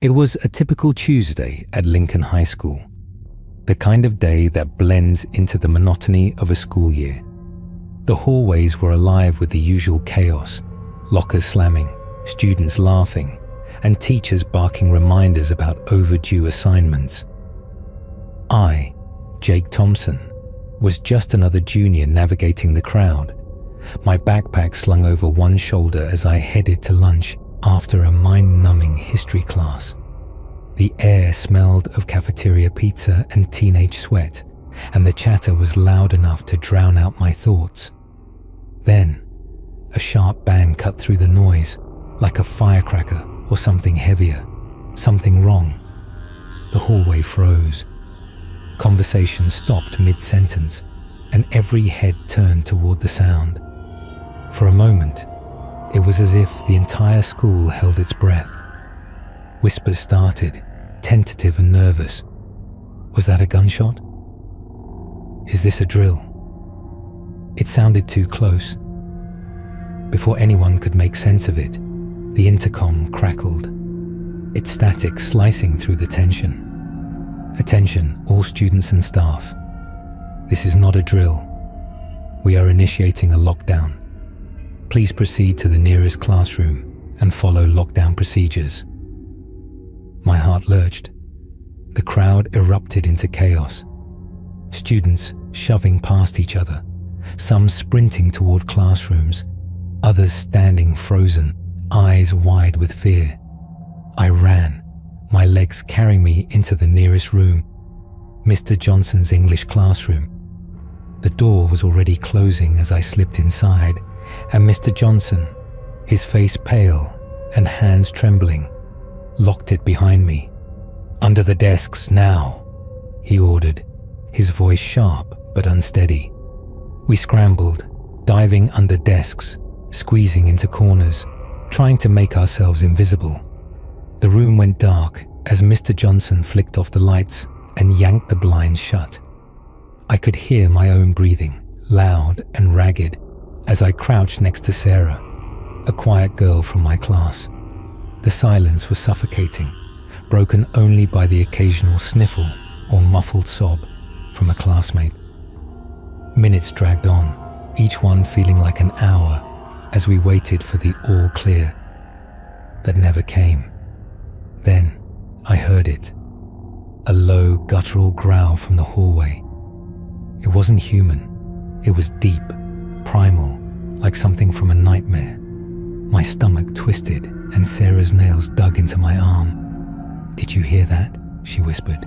It was a typical Tuesday at Lincoln High School, the kind of day that blends into the monotony of a school year. The hallways were alive with the usual chaos, lockers slamming, students laughing, and teachers barking reminders about overdue assignments. I, Jake Thompson, was just another junior navigating the crowd, my backpack slung over one shoulder as I headed to lunch after a mind-numbing history class. The air smelled of cafeteria pizza and teenage sweat, and the chatter was loud enough to drown out my thoughts. Then, a sharp bang cut through the noise, like a firecracker or something heavier, something wrong. The hallway froze. Conversation stopped mid-sentence, and every head turned toward the sound. For a moment, it was as if the entire school held its breath. Whispers started, tentative and nervous. Was that a gunshot? Is this a drill? It sounded too close. Before anyone could make sense of it, the intercom crackled, its static slicing through the tension. Attention, all students and staff. This is not a drill. We are initiating a lockdown. Please proceed to the nearest classroom and follow lockdown procedures. My heart lurched. The crowd erupted into chaos. Students shoving past each other, some sprinting toward classrooms, others standing frozen, eyes wide with fear. I ran, my legs carrying me into the nearest room, Mr. Johnson's English classroom. The door was already closing as I slipped inside, and Mr. Johnson, his face pale and hands trembling, locked it behind me. "Under the desks now," he ordered, his voice sharp but unsteady. We scrambled, diving under desks, squeezing into corners, trying to make ourselves invisible. The room went dark as Mr. Johnson flicked off the lights and yanked the blinds shut. I could hear my own breathing, loud and ragged, as I crouched next to Sarah, a quiet girl from my class. The silence was suffocating, broken only by the occasional sniffle or muffled sob from a classmate. Minutes dragged on, each one feeling like an hour as we waited for the all clear that never came. Then I heard it, a low guttural growl from the hallway. It wasn't human, it was deep, primal, like something from a nightmare. My stomach twisted and Sarah's nails dug into my arm. "Did you hear that?" she whispered,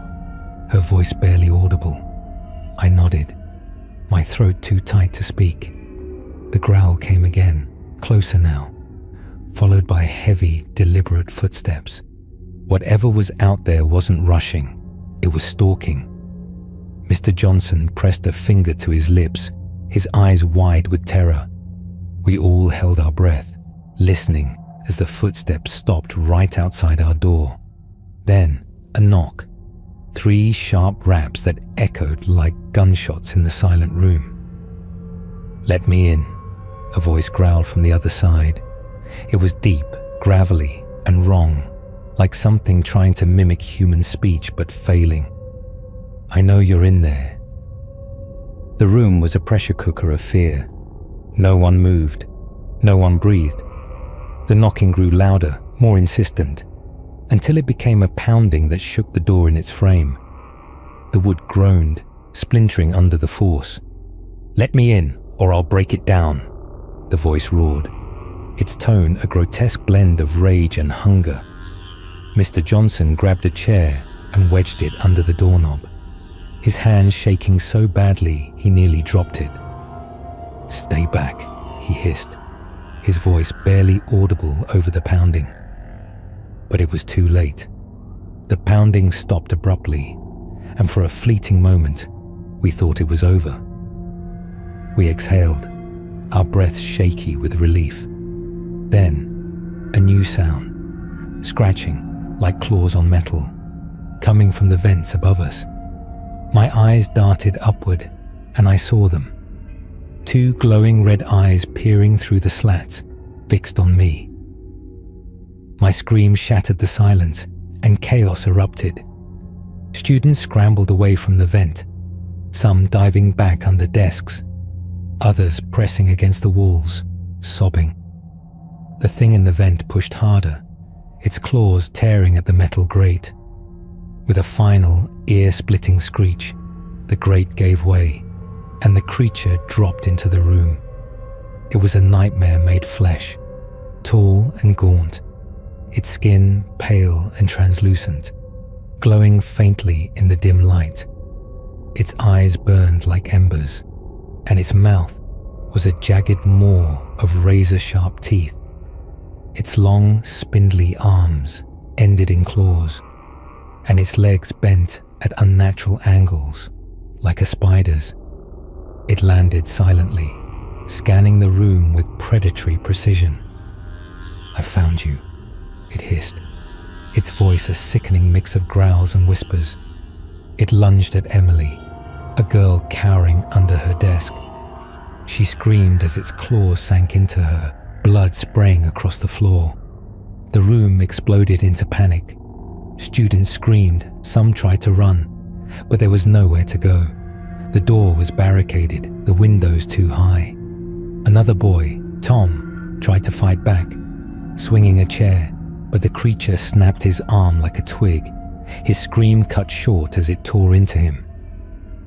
her voice barely audible. I nodded, my throat too tight to speak. The growl came again, closer now, followed by heavy, deliberate footsteps. Whatever was out there wasn't rushing, it was stalking. Mr. Johnson pressed a finger to his lips, his eyes wide with terror. We all held our breath, listening as the footsteps stopped right outside our door. Then, a knock. 3 sharp raps that echoed like gunshots in the silent room. "Let me in," a voice growled from the other side. It was deep, gravelly, and wrong, like something trying to mimic human speech but failing. "I know you're in there." The room was a pressure cooker of fear. No one moved. No one breathed. The knocking grew louder, more insistent, until it became a pounding that shook the door in its frame. The wood groaned, splintering under the force. "Let me in, or I'll break it down," the voice roared, its tone a grotesque blend of rage and hunger. Mr. Johnson grabbed a chair and wedged it under the doorknob, his hands shaking so badly he nearly dropped it. "Stay back," he hissed, his voice barely audible over the pounding. But it was too late. The pounding stopped abruptly, and for a fleeting moment, we thought it was over. We exhaled, our breaths shaky with relief. Then, a new sound, scratching like claws on metal, coming from the vents above us. My eyes darted upward, and I saw them. 2 glowing red eyes peering through the slats, fixed on me. My scream shattered the silence, and chaos erupted. Students scrambled away from the vent, some diving back under desks, others pressing against the walls, sobbing. The thing in the vent pushed harder, its claws tearing at the metal grate. With a final, ear-splitting screech, the grate gave way, and the creature dropped into the room. It was a nightmare made flesh, tall and gaunt, its skin pale and translucent, glowing faintly in the dim light. Its eyes burned like embers, and its mouth was a jagged maw of razor-sharp teeth. Its long, spindly arms ended in claws, and its legs bent at unnatural angles, like a spider's. It landed silently, scanning the room with predatory precision. "I found you," it hissed, its voice a sickening mix of growls and whispers. It lunged at Emily, a girl cowering under her desk. She screamed as its claws sank into her, blood spraying across the floor. The room exploded into panic. Students screamed, some tried to run, but there was nowhere to go. The door was barricaded, the windows too high. Another boy, Tom, tried to fight back, swinging a chair, but the creature snapped his arm like a twig. His scream cut short as it tore into him.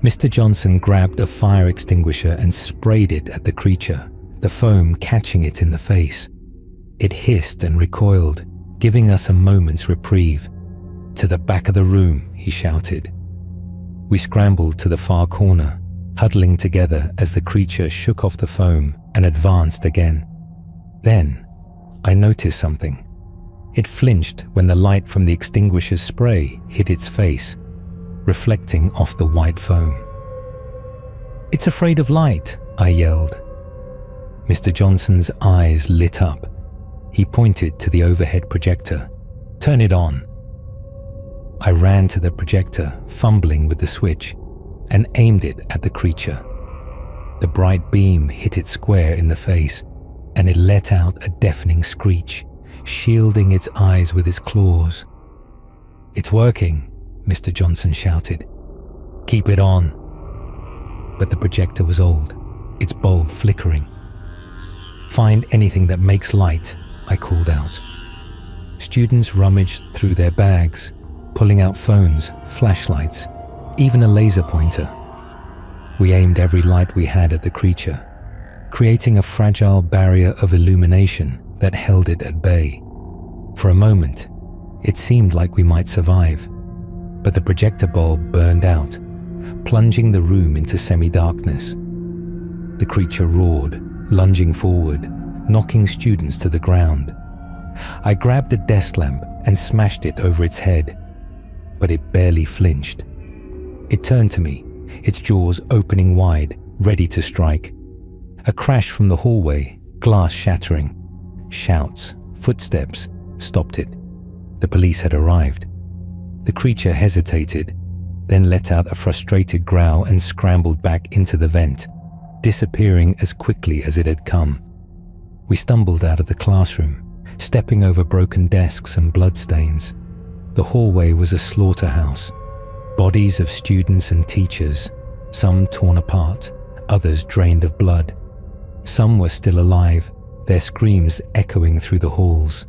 Mr. Johnson grabbed a fire extinguisher and sprayed it at the creature, the foam catching it in the face. It hissed and recoiled, giving us a moment's reprieve. "To the back of the room," he shouted. We scrambled to the far corner, huddling together as the creature shook off the foam and advanced again. Then, I noticed something. It flinched when the light from the extinguisher's spray hit its face, reflecting off the white foam. "It's afraid of light," I yelled. Mr. Johnson's eyes lit up. He pointed to the overhead projector. "Turn it on." I ran to the projector, fumbling with the switch, and aimed it at the creature. The bright beam hit it square in the face, and it let out a deafening screech, shielding its eyes with its claws. "It's working," Mr. Johnson shouted. "Keep it on." But the projector was old, its bulb flickering. "Find anything that makes light," I called out. Students rummaged through their bags, pulling out phones, flashlights, even a laser pointer. We aimed every light we had at the creature, creating a fragile barrier of illumination that held it at bay. For a moment, it seemed like we might survive, but the projector bulb burned out, plunging the room into semi-darkness. The creature roared, lunging forward, knocking students to the ground. I grabbed a desk lamp and smashed it over its head, but it barely flinched. It turned to me, its jaws opening wide, ready to strike. A crash from the hallway, glass shattering. Shouts, footsteps, stopped it. The police had arrived. The creature hesitated, then let out a frustrated growl and scrambled back into the vent, disappearing as quickly as it had come. We stumbled out of the classroom, stepping over broken desks and bloodstains. The hallway was a slaughterhouse. Bodies of students and teachers, some torn apart, others drained of blood. Some were still alive, their screams echoing through the halls.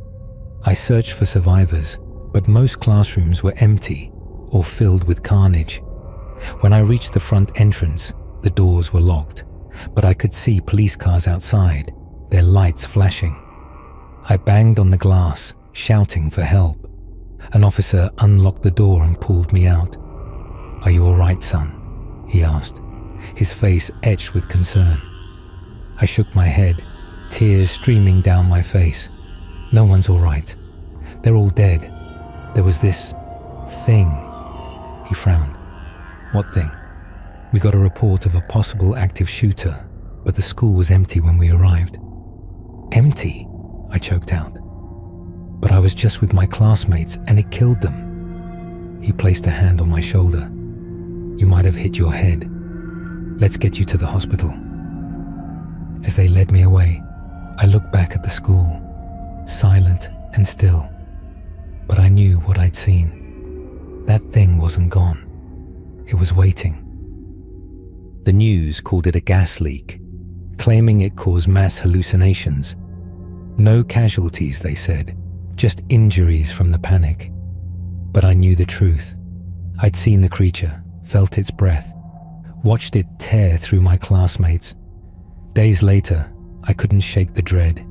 I searched for survivors, but most classrooms were empty or filled with carnage. When I reached the front entrance, the doors were locked, but I could see police cars outside, their lights flashing. I banged on the glass, shouting for help. An officer unlocked the door and pulled me out. "Are you all right, son?" he asked, his face etched with concern. I shook my head, tears streaming down my face. "No one's all right. They're all dead. There was this thing." He frowned. "What thing?" "We got a report of a possible active shooter, but the school was empty when we arrived." "Empty?" I choked out. "But I was just with my classmates and it killed them." He placed a hand on my shoulder. "You might have hit your head. Let's get you to the hospital." As they led me away, I looked back at the school, silent and still. But I knew what I'd seen. That thing wasn't gone. It was waiting. The news called it a gas leak, claiming it caused mass hallucinations. No casualties, they said, just injuries from the panic. But I knew the truth. I'd seen the creature, felt its breath, watched it tear through my classmates. Days later, I couldn't shake the dread.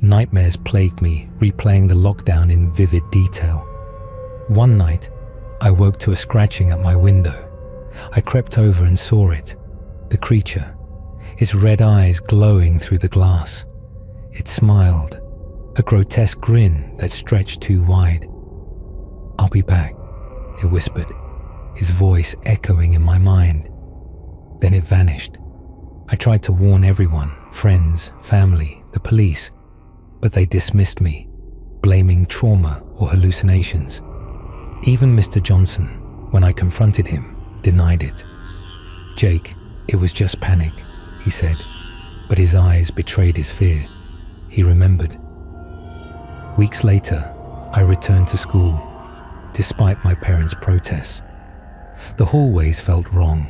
Nightmares plagued me, replaying the lockdown in vivid detail. One night, I woke to a scratching at my window. I crept over and saw it, the creature, its red eyes glowing through the glass. It smiled, a grotesque grin that stretched too wide. "I'll be back," it whispered, his voice echoing in my mind. Then it vanished. I tried to warn everyone, friends, family, the police, but they dismissed me, blaming trauma or hallucinations. Even Mr. Johnson, when I confronted him, denied it. "Jake, it was just panic," he said, but his eyes betrayed his fear. He remembered. Weeks later, I returned to school, despite my parents' protests. The hallways felt wrong,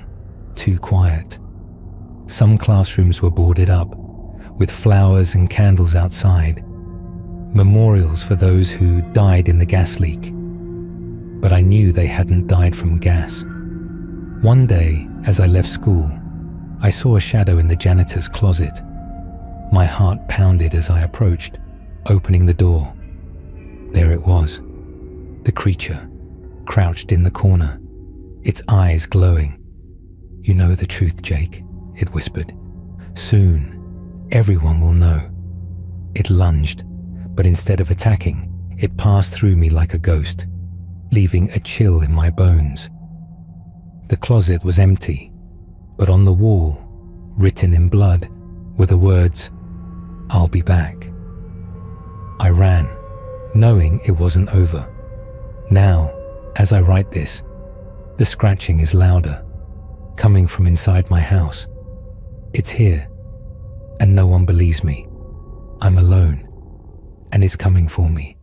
too quiet. Some classrooms were boarded up, with flowers and candles outside, memorials for those who died in the gas leak. But I knew they hadn't died from gas. One day, as I left school, I saw a shadow in the janitor's closet. My heart pounded as I approached, opening the door. There it was, the creature, crouched in the corner, its eyes glowing. "You know the truth, Jake," it whispered. "Soon, everyone will know." It lunged, but instead of attacking, it passed through me like a ghost, leaving a chill in my bones. The closet was empty, but on the wall, written in blood, were the words, "I'll be back." I ran, knowing it wasn't over. Now, as I write this, the scratching is louder, coming from inside my house. It's here, and no one believes me. I'm alone, and it's coming for me.